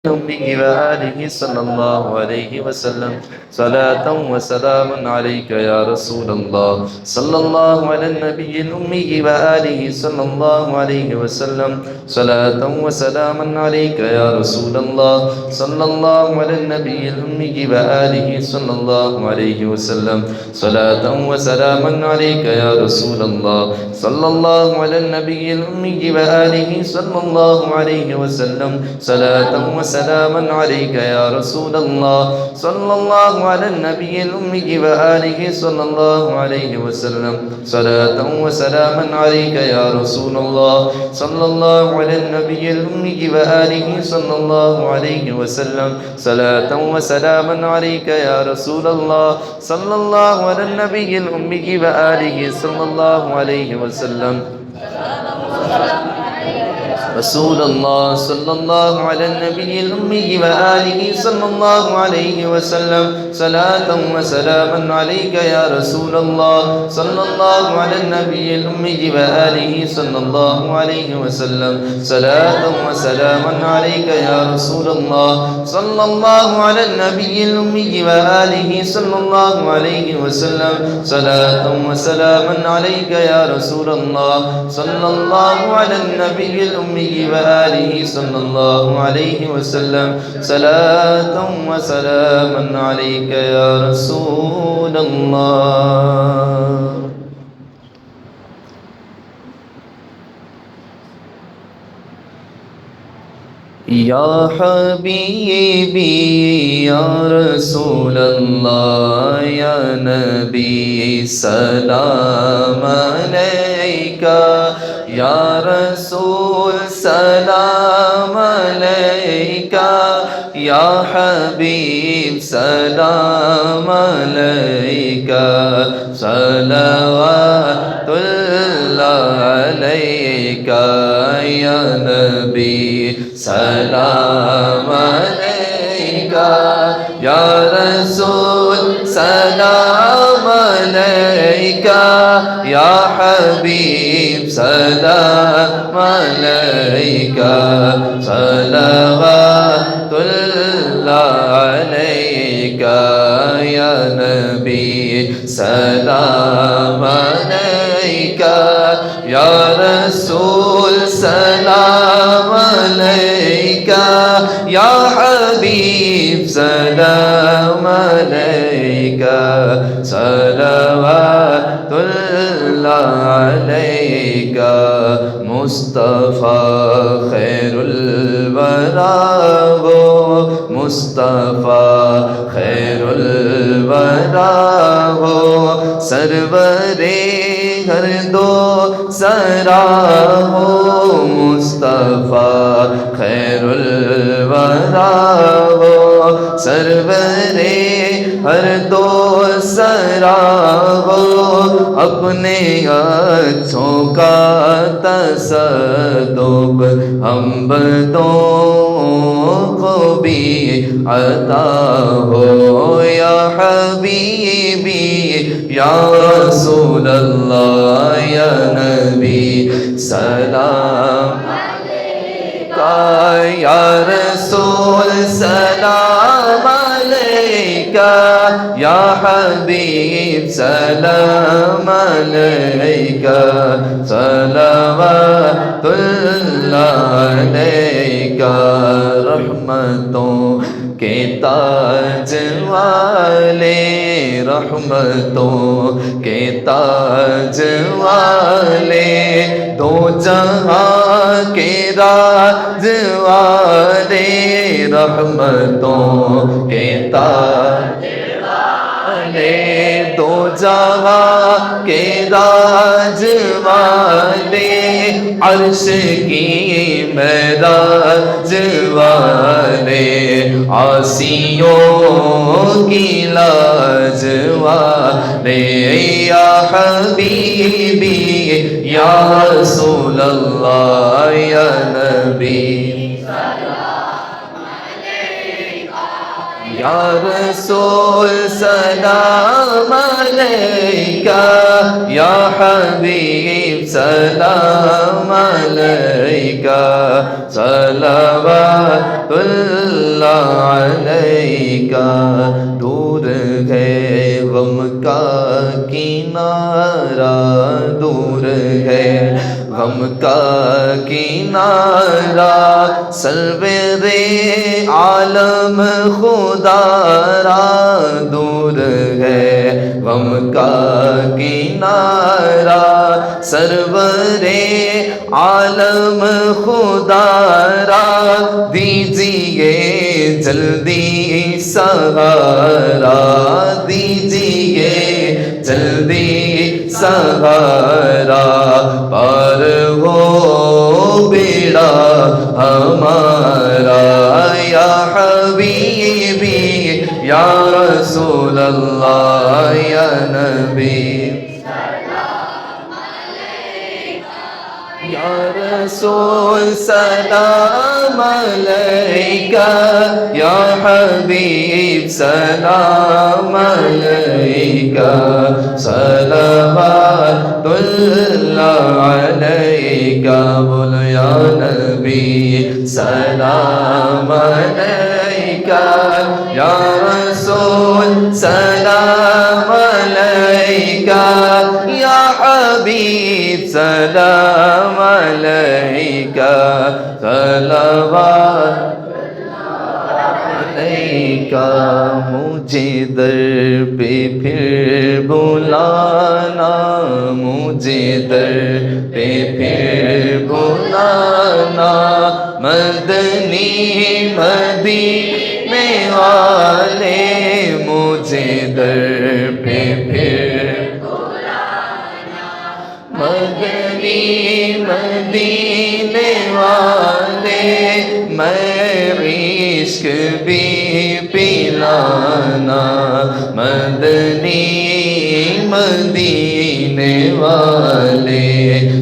أمه وآله صلى الله عليه وسلم صلاة وسلام عليك يا رسول الله صلى الله على النبي الأمي وآله صلى الله عليه وسلم صلاة وسلام عليك يا رسول الله صلى الله على النبي الأمي وآله صلى الله عليه وسلم صلاة وسلام عليك يا رسول الله صلى الله على النبي الأمي وآله صلى الله عليه وسلم صلاة وسلاما عليك يا رسول الله صلى الله على النبي الأمي وآله صلى الله عليه وسلم صلاة وسلاما عليك يا رسول الله صلى الله على النبي الأمي وآله صلى الله عليه وسلم صلاة وسلاما عليك يا رسول الله صلى الله على النبي الأمي وآله صلى الله عليه وسلم رسول الله صلى الله على النبي الأمي وآله صلى الله عليه وسلم صلاة وسلاما عليك يا رسول الله صلى الله على النبي الأمي وآله صلى الله عليه وسلم صلاة وسلاما عليك يا رسول الله صلى الله على النبي الأمي وآله صلى الله عليه وسلم صلاة وسلاما عليك يا رسول الله صلى الله على النبي الأمي وآله صلى الله عليه وسلم صلاة وسلاما عليك يا رسول الله. یا حبیبی یا رسول اللہ یا نبی سلام علیکہ یا رسول سلام علیکہ یا حبیب سلام علیکہ صلوات اللہ علیکہ یا نبی سلام علیکہ یا رسول سلام علیکہ یا حبیب سلام علیکہ صلوات اللہ علیکہ یا نبی سلام علیکہ یا رسول سلام علیکہ یا حبیب سلام علیکہ صلوات اللہ علیکہ مصطفیٰ خیر الورا ہو مصطفیٰ خیر الورا ہو سرور ہر دو سرا ہو مصطفیٰ خیر الورا ہو سرور ہر دو سرا ہو اپنے اچھوں کا تصدق ہم بدوں کو بھی عطا ہو یا حبیبی یا رسول اللہ یا نبی سلام علیکہ یا رسول سلام علیکہ یا حبیب سلام علیکہ صلوات اللہ علیکہ رحمتوں کے تاج والے رحمتوں کے تاج والے دو جہاں کے راز والے رحمتوں کے تاج والے دو جہاں کے راز والے عرش کی معراج والے عاصیوں کی لاج والے یا حبیبی یا رسول اللہ یا نبی یا رسول سلام علیکہ یا حبیب سلام علیکہ صلوات اللہ علیکہ دور ہے غم کا کنارہ دور ہے غم کا کنارہ سرور عالم خدا را دور ہے غم کا کنارہ سرور عالم خدا را دیجیے جلدی سہارا دیجیے جلدی سہارا پار ہو بیڑا ہمارا یا حبیبی یا رسول اللہ یا نبی یا رسول سلام علیکہ یا حبیب سلام علیکہ صلوات اللہ علیکہ بولو یا نبی سلام علیکہ یا رسول سلام علیکہ یا حبیب سلام علیکہ صلوات علیکہ مجھے در پہ پھر بلانا مجھے در پہ پھر بلانا مدنی مدینے والے مجھے در پہ پھر مدنی مدینے والے میں عشق بھی پلانا مدنی مدینے والے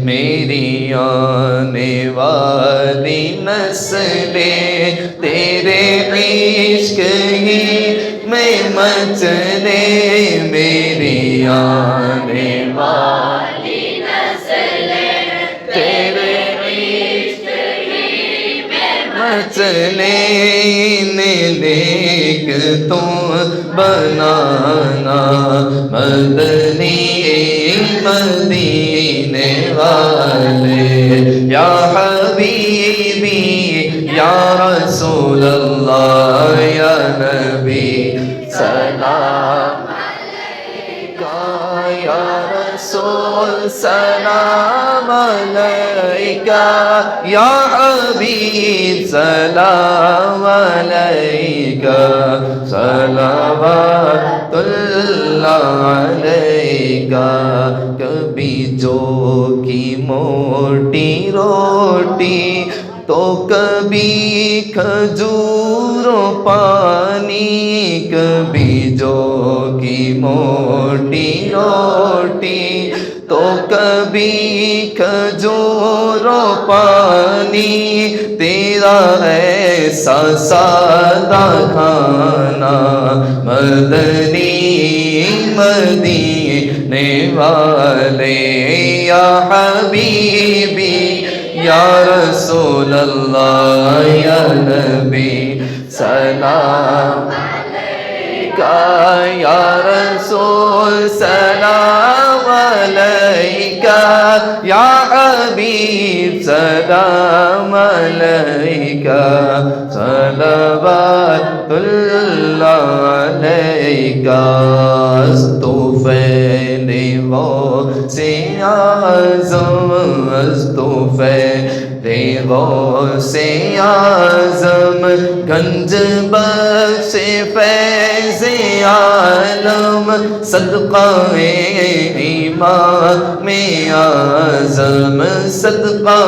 میری آنے والی نسلیں تیرے عشق ہی میں مچلے میری آنے والی چلے نیک تم بنانا مدنی مدینے والے یا حبیبی یا رسول اللہ یا نبی سلام علیکہ یا رسول سلام علیکہ یا حبیب سلام علیکہ صلوات اللہ علیکہ کبھی جو کی موٹی روٹی تو کبھی کھجور و پانی کبھی جو کی موٹی روٹی تو کبھی کھجور و پانی تیرا ایسا سادہ کھانا مدنی مدینے والے یا حبیبی یا رسول اللہ یا نبی سلام علیکہ یا رسول سلام علیکہ یا حبیب سلام علیکہ صلوات اللہ علیکہ استوفیل غوث اعظم استوفیل غوث اعظم گنج بخش فیض عالم صدقہ امام اعظم صدقہ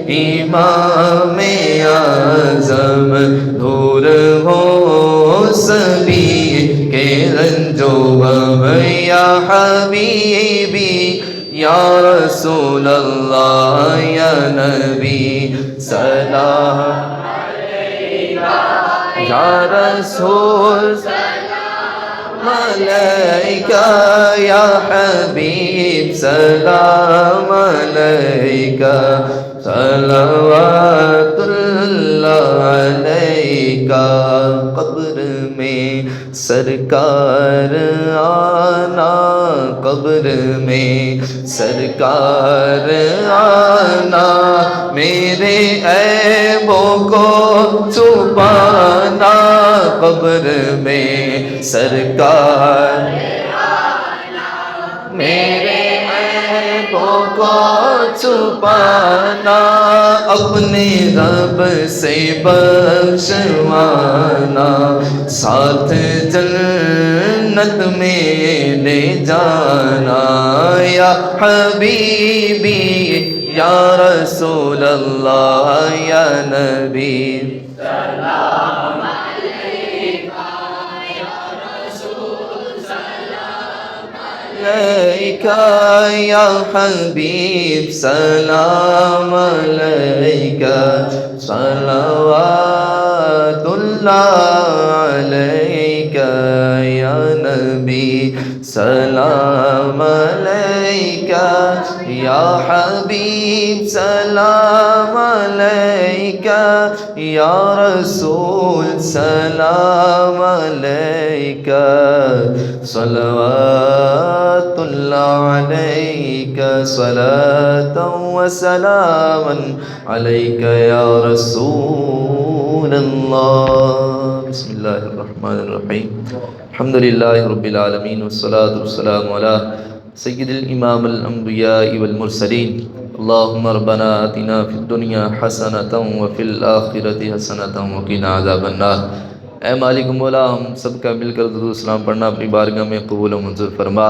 امام اعظم دور ہو سبھی کے رنج و غم یا حبیبی یا رسول اللہ یا نبی سلام علیکہ یا رسول سلام علیکہ یا حبیب سلام علیکہ صلوات اللہ علیکہ قبر میں سرکار آنا قبر میں سرکار آنا میرے عیبوں کو چھپانا قبر میں سرکار میرے عیبوں کو چھپانا اپنے رب سے بخشوانا ساتھ جنت میں لے جانا یا حبیبی یا رسول اللہ یا نبی سلام علیکہ یا حبیب سلام علیکہ صلوات اللہ علیکہ یا نبی سلام علیکہ یا حبیب سلام علیکہ یا رسول سلام علیکہ صلوات اللہ علیکہ صلاة و سلاما علیکہ یا رسول اللہ بسم اللہ الرحمن الرحیم الحمدللہ رب العالمین والصلاة والسلام علی سید الامام الانبیاء والمرسلین اللہم ربنا آتنا فی الدنیا حسنة وفی الآخرة حسنة وقنا عذاب النار۔ اے مالک مولا ہم سب کا مل کر درود السلام پڑھنا اپنی بارگاہ میں قبول و منظور فرما۔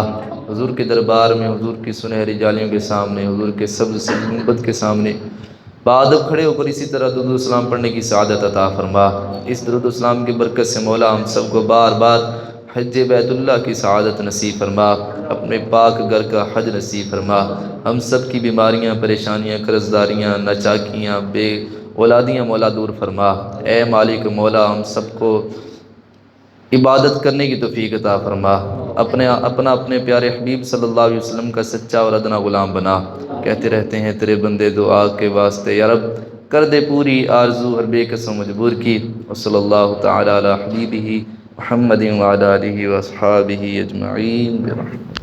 حضور کے دربار میں حضور کی سنہری جالیوں کے سامنے حضور کے سبز سے گنبد کے سامنے بادب کھڑے ہو کر اسی طرح درود السلام پڑھنے کی سعادت عطا فرما۔ اس درود السلام کی برکت سے مولا ہم سب کو بار بار حج بیت اللہ کی سعادت نصیب فرما، اپنے پاک گھر کا حج نصیب فرما۔ ہم سب کی بیماریاں پریشانیاں قرضداریاں ناچاکیاں بے اولادیاں مولا دور فرما۔ اے مالک مولا ہم سب کو عبادت کرنے کی توفیق عطا فرما، اپنے پیارے حبیب صلی اللہ علیہ وسلم کا سچا اور ادنا غلام بنا۔ کہتے رہتے ہیں تیرے بندے دعا کے واسطے یا رب کر دے پوری آرزو ہر بے کس و مجبور کی۔ وصلی اللہ تعالی علی حبیبہ محمد وعلی آلہ واصحابہ اجمعین برحمتہ۔